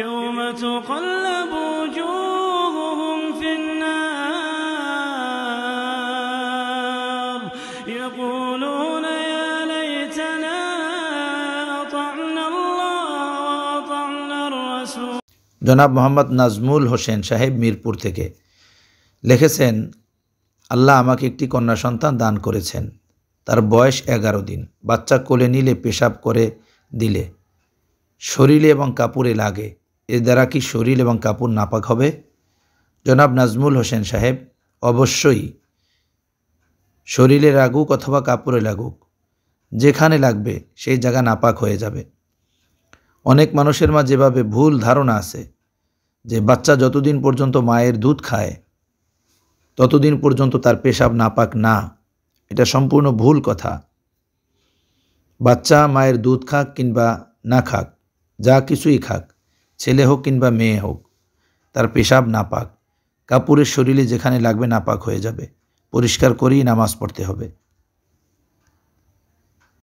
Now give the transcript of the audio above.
يوم تقلب وجوههم في النار يقولون يا ليتنا أطعنا الله وأطعنا الرسول। জনাব মোহাম্মদ নাজমুল হোসেন সাহেব মিরপুর থেকে লিখেছেন, আল্লাহ আমাকে একটি কন্যা সন্তান দান করেছেন। তার বয়স 11 দিন। বাচ্চা কোলে নিলে পেশাব করে দিলে শরীরে এবং কাপড়ে লাগে, এর দ্বারা কি শরীর এবং কাপড় নাপাক হবে? জনাব নাজমুল হোসেন সাহেব, অবশ্যই শরীরে লাগুক অথবা কাপড়ে লাগুক, যেখানে লাগবে সেই জায়গা নাপাক হয়ে যাবে। অনেক মানুষের মাঝে যেভাবে ভুল ধারণা আছে যে বাচ্চা যতদিন পর্যন্ত মায়ের দুধ খায় ততদিন পর্যন্ত তার পেশাব নাপাক না, এটা সম্পূর্ণ ভুল কথা। বাচ্চা মায়ের দুধ খাক কিংবা না খাক, যা কিছুই খাক, ছেলে হোক কিংবা মেয়ে হোক, তার পেশাব নাপাক। কাপড়ের শরীরে যেখানে লাগবে নাপাক হয়ে যাবে। পরিষ্কার করেই নামাজ পড়তে হবে।